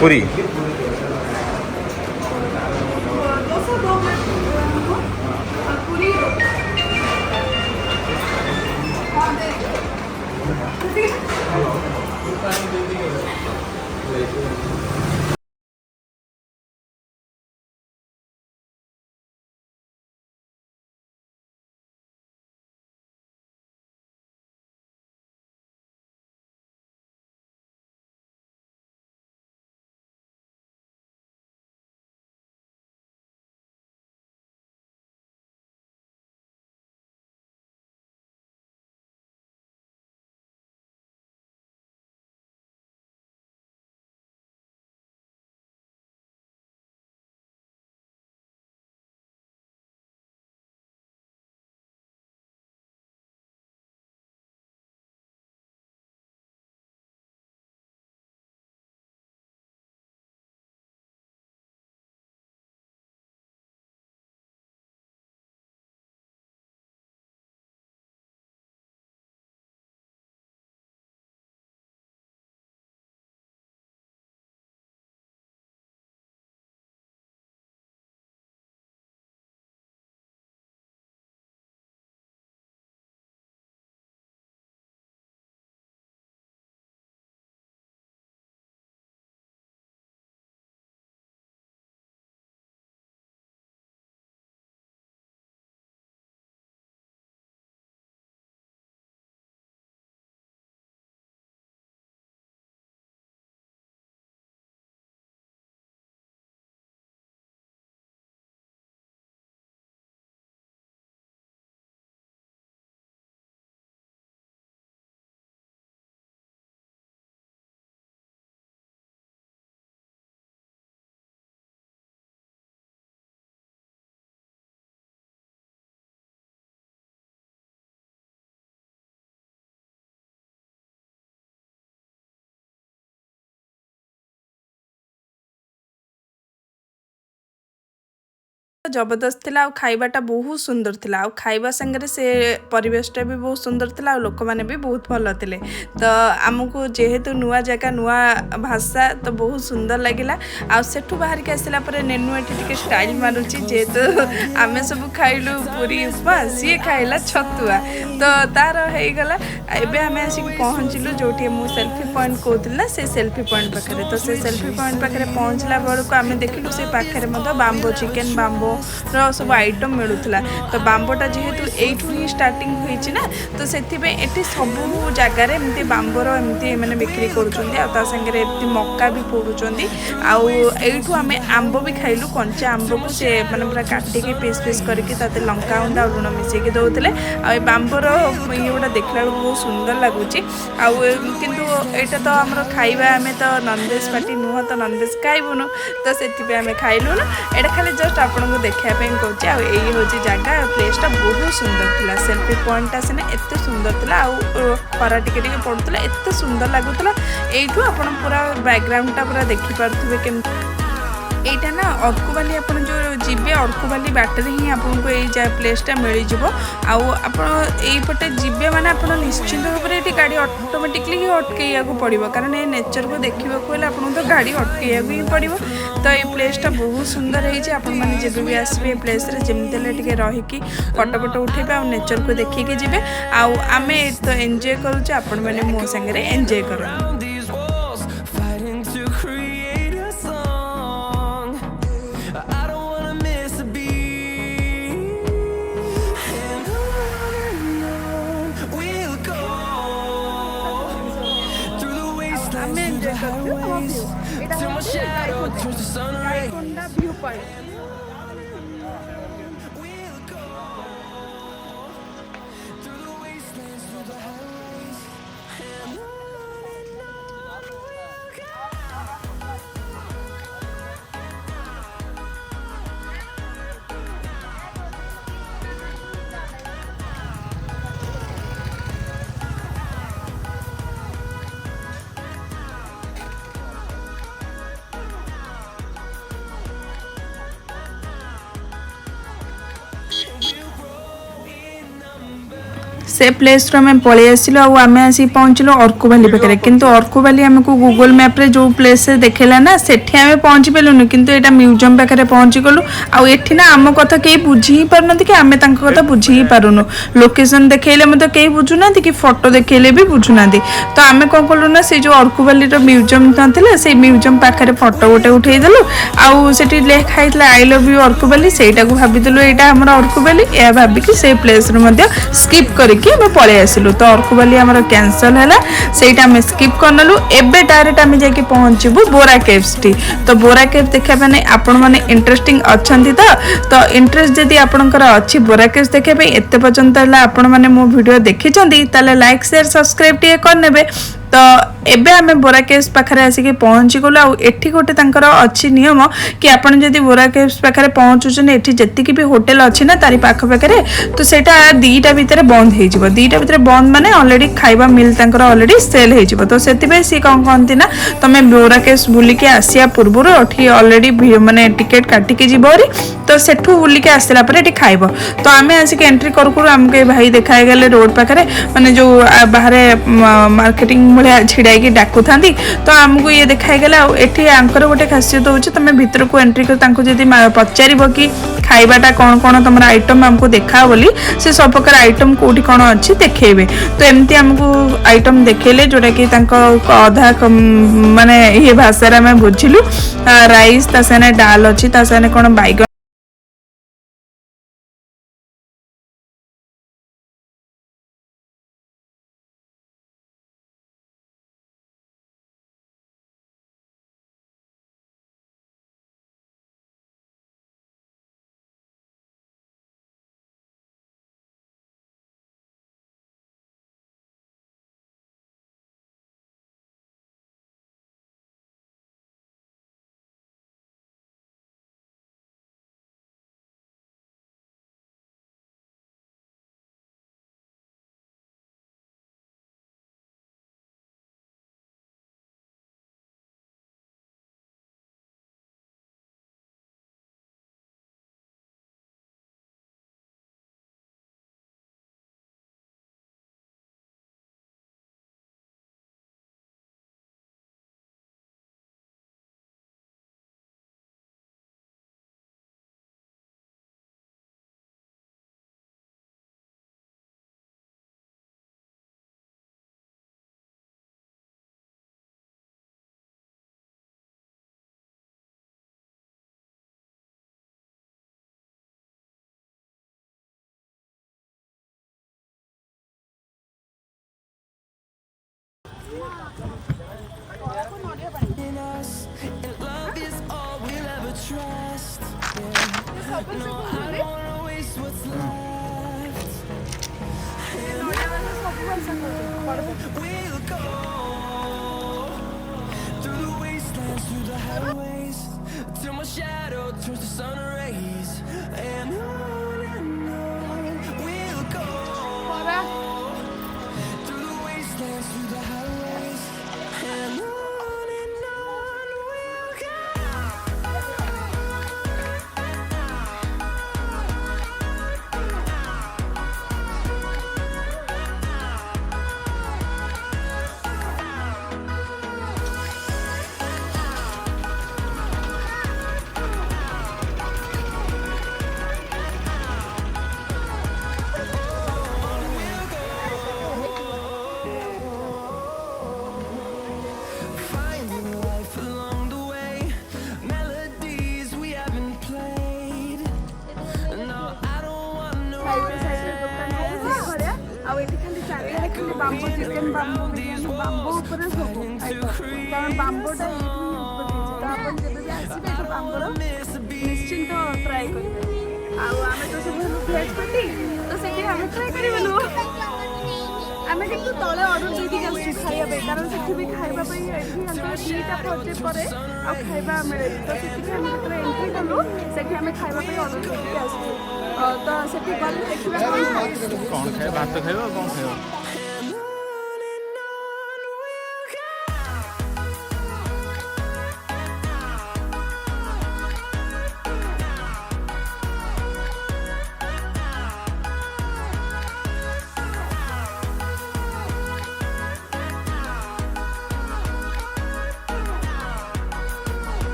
पूरी जबरदस्त थिला आ खाइबाटा बहुत सुंदर थिला आ खाइबा संगे से परिवेशटा भी बहुत सुंदर थिला आ लोक माने भी बहुत भल थिले। तो आमको जेहेतु नुआ जगह नुआ भाषा तो बहुत सुंदर लगिला। आ सेठू बाहर के आसिला पर नेनु एठी टिके स्टाइल मारुची जेहेतु आमे सब खाइलु पूरी उपमा सी खाइला छतुआ तो तार हे गला। एबे आमे आसी पहुंचलु जोठी मु सेल्फी पॉइंट कहतिला से सेल्फी पॉइंट पाखरे। तो से सेल्फी पॉइंट पाखरे पहुंचला बेलको आमे देखिलु से पाखरे मतो बाम्बो चिकन बाम्बो सब आइटम मिलूला। तो बाम्बोटा जेहेतु एठू ही स्टार्टिंग होईची ना तो सेथि पे एठी सब जगार एमती बाम्बोर एमती मैंने बिक्री कर मक्का भी पोड़ुंट आठू आम आंब भी खाइलु कंचा आंब को से मैंने पूरा काटिकी पीस पीस करके लंका गुंडा लुण मिसेक दौले आ बाम्बर ये गुड़ा देखला बहुत सुंदर लगुच। किंतु एटा तो आम खाइबा आम तो नॉनवेज पार्टी नुह तो नॉनवेज खाइबुनु तो से आम खाइलु ना एटा खाली जस्ट आपन को देखापी कौचे आई हूँ जगह प्लेसटा बहुत सुंदर थिला। सेल्फी पॉइंटा सीना एत सुंदर थिला खरा टिके पड़ूला एत सुंदर लगुला। यू आप पूरा बैकग्राउंडटा पूरा देखिपे केमती एटा ना अरकू वाली आप जो जीवे अरकू वाली बाटर ही आपको ये प्लेसटा मिल जापटे जीवे मैंने आप निश्चिंत भाव में गाड़ी ऑटोमेटिकली ही अटकैया पड़ो कारण ये नेचर को देखा आपको तो गाड़ी अटकैया ही पड़ो। तो ये प्लेसटा बहुत सुंदर है जब भी आसबे प्लेस जमीती रहीकि फटो फटो उठे आ नेचर को देखिए जी आम तो एंजॉय करुचे आपण मैंने मो सागर एंजॉय कर। से प्लेस रो आम पलि आसिलु आम आसी पहुँचलु अर्कु भैली पाखे किंतु अर्कु भैली आमको गूगल मैप रे जो प्लेस देखेला ना सेठी आम पहुँची पालुनु किंतु एटा म्यूजियम पाखे पहुँची गलु आठी ना आम कथा कहीं बुझी ही पारना कि आम कथा बुझी ही पारुनु लोकेशन देखले मतलब कहीं बुझुना कि फोटो देखले भी बुझुना तो आम कौन कलु ना से जो अर्कु भैली म्यूजियम था से म्यूजियम पाखे फोटो गोटे उठेदेलु आउ से लिखाई आई लव यू अर्कु भैली से भाविदेलु यहाँ आम अर्कु भैली यह भाविकी से प्लेस स्किप करके पलि आसिलु तो अर्कु भैली आमर कैंसल है सेटा आम स्किप करनेलु एबे डायरेक्ट आम जाके पहुँचबू बोरा केव्स टी तो बोरा केव देखा मैंने आपण मैंने इंटरेस्टिंग अच्छा तो इंटरेस्ट जदि आपंकर अच्छी बोरा केव्स देखा एत पर्यंत आपण मैंने मो वीडियो देखी लाइक शेयर सब्सक्राइब टे करने तो एबे आमे बोरा केव्स पाखरे आसिके पहुँची गलु आ एठी गोटे तांकर अच्छी नियम कि आपण जदि बोरा केव्स पाखरे पहुँचुछन एठी जतिकि भी होटल अच्छी ना तारी पाख पाखरे तो सेटा दीटा भितर बंद हो जिवो दीटा भितर बंद माने ऑलरेडी खाइबा मिल तांकर ऑलरेडी सेल हो जिवो तो सेति सी कौन कहती ना तमे बोरा केव्स बुलिके आसिया पूर्व एठी ऑलरेडी माने टिकेट काटिके जिवोरी तो सेठू बुलिके आसला पर एठी खाइबो तो आमे आसिके एंट्री करू करू आमके भाई देखाई गले रोड पाखरे माने जो बाहरे मार्केटिंग भलिया छिड़ा डाकू था तो आमको ये देखाई गला एठी आंकर गोटे खासियत होची तमे भीतर को एंट्री कर तांको जदी पचारिबो कि खाइबाटा कौन कौन तुम आइटम आमको देखा बोली से सब प्रकार आइटम कोठी कौन अच्छी देखेबे तो एमती आमको आइटम देखेले जोटा कि अधा माने ये भाषा रे आम बुझिलु राइस ता साने डाल अच्छी ता साने कौन बैगन bamboo chicken, bamboo biryani, bamboo ଉପରେ ସବୁ କାରଣ ବାମ୍ବୋଟା ତ ଆପଣ ଯେବେ ବି ଆସିବେ ତ ବାମ୍ବୋର ନିଶ୍ଚିନ୍ତ ଟ୍ରାଏ କରିବେ। ଆଉ ଆମେ ତ ସବୁ ହେଲୁ ଭେଜ୍ ପାର୍ଟି ତ ସେଠି ଆମେ ଟ୍ରାଏ କରିବୁନୁ। ଆମେ କିନ୍ତୁ ତଳେ ଅର୍ଡର ଦେଇକି ଆସିଛୁ ଖାଇବା ପାଇଁ କାରଣ ସେଠି ବି ଖାଇବା ପାଇଁ ଏଠି ଆମର 2ଟା ପ୍ରୋଜେକ୍ଟ ପରେ ଆଉ ଖାଇବା ମିଳେନି ତ ସେଥିପାଇଁ ଆମେ ଯେତେବେଳେ ଏଣ୍ଟ୍ରି କଲୁ ସେଠି ଆମେ ଖାଇବା ପାଇଁ ଅର୍ଡର ଦେଇକି ଆସିଛୁ। ତ ସେଠି ଗଲେ ଦେଖିବା କ'ଣ ଖାଇବା ଭାତ ଖାଇବା କ'ଣ ଖାଇବା।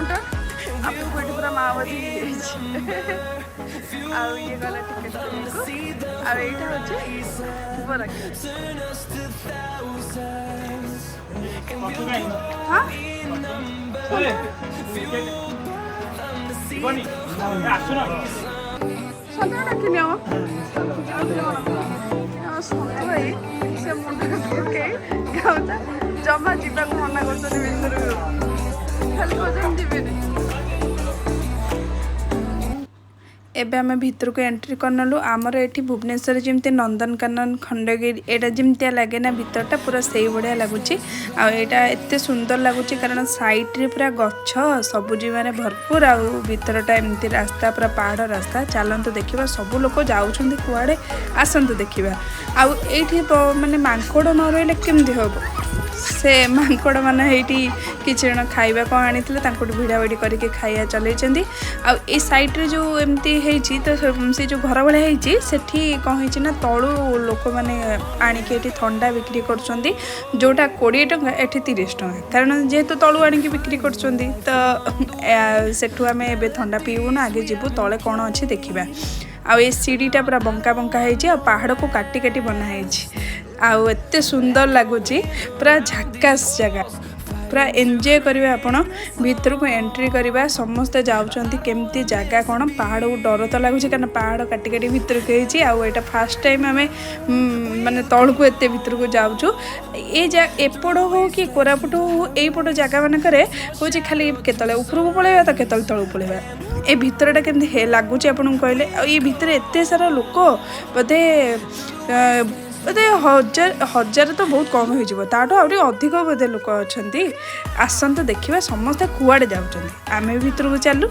काउंटर आपको कोई पूरा माओवादी आउ ये गला टिकट आ एटा होचे बोरा केव्स हां बनी आसुना सदा रखिनि हम सुनते भाई से मुंडा पके गाउता जमा जीवा को मना करछन भीतर खाली खोजन जीवेनी एबे आम भितर को एंट्री करनलु आमर एठी भुवनेश्वर जमती नंदनकानन खंडगिरी एटा जमती लगे ना भितरटा पूरा से बढ़िया लगुच आटा एत सुंदर लगुच कारण साइड रे पूरा गछ सबुज माने भरपूर आ भितरटा एमती रास्ता पूरा पहाड़ रास्ता चलतु देखा सब लोग जाऊँ कुआड़े आसतु देखा आउ एठी माने मांकड़ न रही केमती हम से मांकड़ मैंने ये किसी जन खाइबा कौन आनी भिड़ा भिड़ी करके खाइया चलती आई सैड्रे जो एमती है तो से जो घर भाई सेठी कौन है तलू लोक मैंने आणिकी ठंडा बिक्री कर जोटा 20 टंका एठी 30 टंका कारण जेहेतु तलू आणिकी बिक्री कर सेठू आम ए ठंडा पीबू ना आगे जीवु तले कौन अच्छी देखा आ सीढ़ीटा पूरा बंका बंका है पहाड़ को काटी काटी बनाई आउ एते सुंदर लगुच पूरा झक्कास जगह पूरा एंजॉय करेंगे आपण भीतर को एंट्री करवा समस्ते जाऊँच केमती जगह कौन पहाड़ को डर तो लगुच कारण पहाड़ काटी काटी भीतर को होता फास्ट टाइम आम माने तल को एत भीतर को जाऊँ ये एपट हो कि कोरापुट हो यपट जगह मानक हूँ खाली केतले ऊपर को पलैया तो केतले तल पलैया ए भितरटा केमती लगुच आपन कहले ये भितर एत सारा लोक बोधे बोधे हजार तो बहुत कम हो अधिक बोधे लोक अच्छा आसतु देखा समस्ते कुआड़े जाऊँ आम भीतर को चलू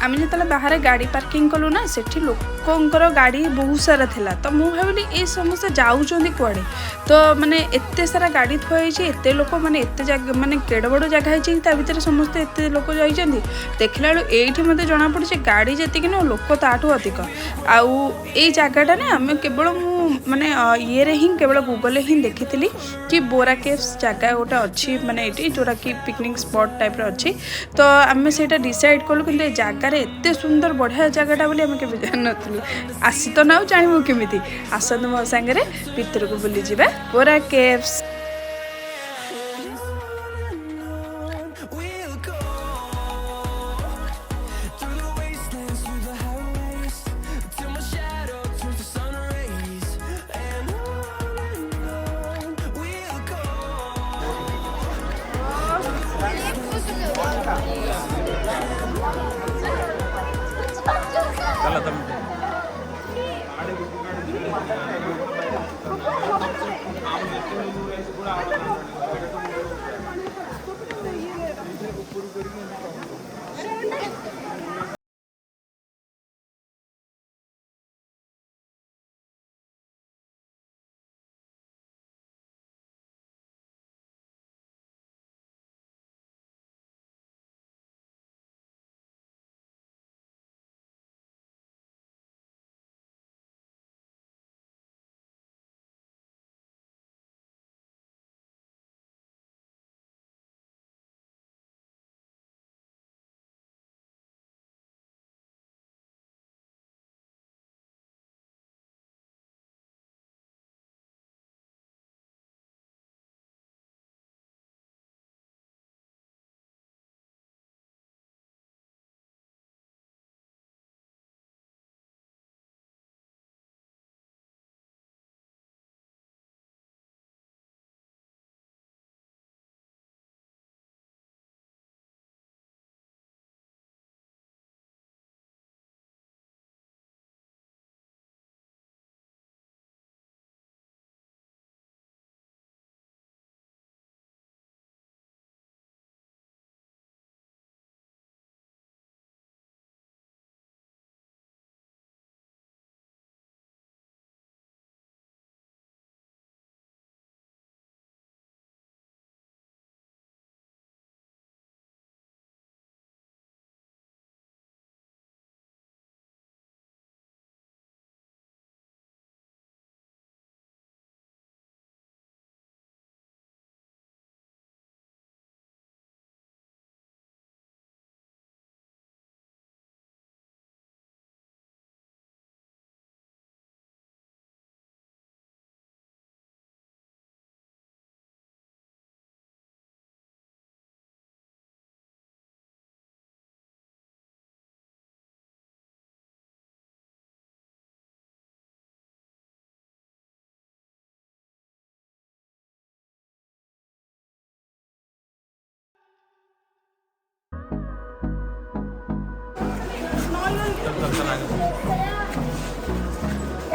आम जो बाहर गाड़ी पार्किंग कलु ना सेठी लोकंर गाड़ी बहुत सारा थिला तो मुझे भाविली ये समस्ते जाऊँ कुआड़े तो माने एत सारा गाड़ी थुआई एत लोक माने एत जगह माने केड़ बड़ जगह है भितर समस्ते एत लोक जाइछन्ति देखला ये मत जना पड़े गाड़ी जी ना लोक ताठू अधिक आउ ये जगहटा ना आम केवल माने ये रे ही केवल गूगल ही देखी कि बोरा केव्स जगह गोटे अच्छी माने ये जोटा कि पिकनिक स्पॉट टाइप अच्छी तो आम से डिसाइड कलु कि जगह एत सुंदर बढ़िया जगहटा बोली आम के जान आसी तो ना जानू केमी आसतु मो सांगे भीतर को बुली जावा बोरा केव्स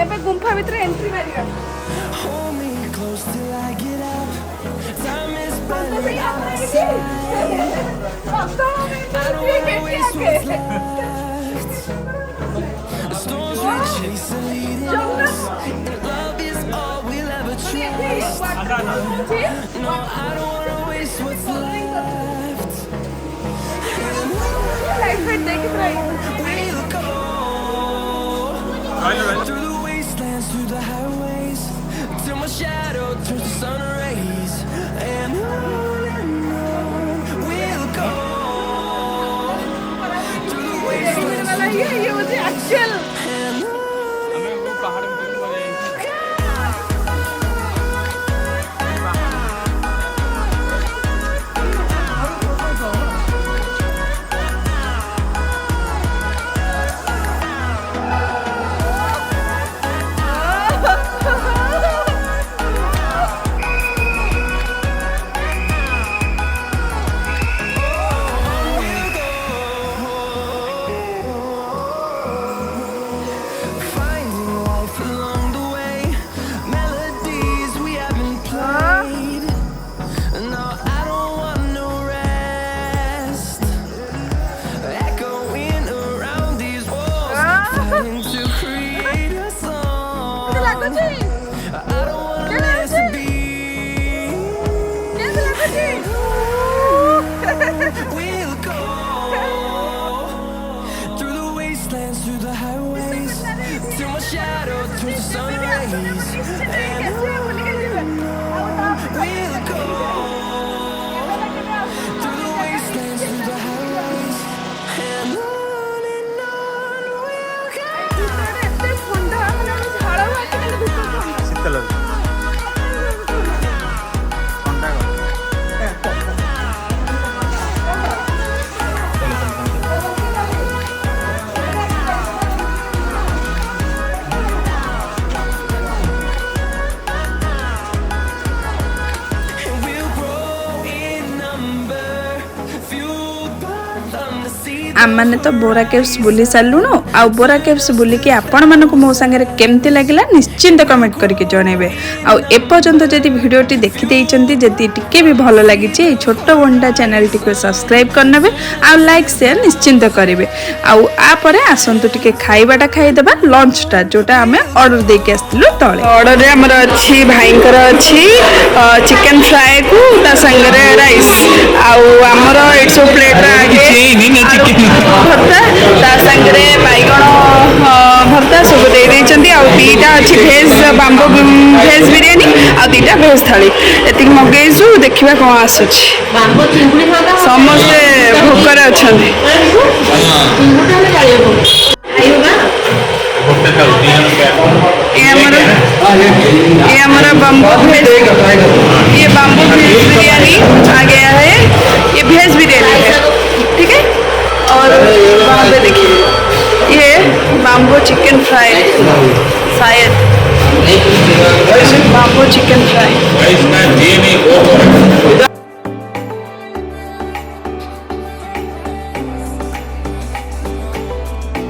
ଏବେ ଗୁମ୍ଫା ଭିତରେ ଏଣ୍ଟ୍ରି ମାରିବା। Through the wastelands, through the highways, till my shadow turns to sun rays, and on we'll go. Through the wastelands, and on. आमने तो बोरा केव्स बुली सारूँ आ बोरा केव्स बुलिकी आपण मानक मो सांगे केमती लगिला निश्चिंत कमेंट करके जनइबे। आपर्यंत जदि भिडियोटी देखी देइचंती जदि टिके भी भल लगी छोट बंडा चैनल टी सब्सक्राइब करनेबे आ लाइक शेयर निश्चिंत करेंगे। आपर आसतु टिके खाइबाटा खाइदेबा लंचटा जोटा आम ऑर्डर देके आसलु तले ऑर्डर रे हमर अछि भाईंकर अछि चिकन फ्राई को ता संगे राइस आमर 100 प्लेट आगे भर्ता ता संगे बैगण भर्ता सब दे देइचंती आ दीटा अछि भेज बाम्बो भेज बिरयानी आ दीटा भेज थाली एतिक मगेइसु देखिबा कोन आसुछि समस्ते भोकर अछंती ये हमारा बाम्बू भेज ये बाम्बू भेज बिरयानी आ गया है। ये भेज बिरयानी है, ठीक है। और वहाँ पे देखिए ये बाम्बू चिकन फ्राई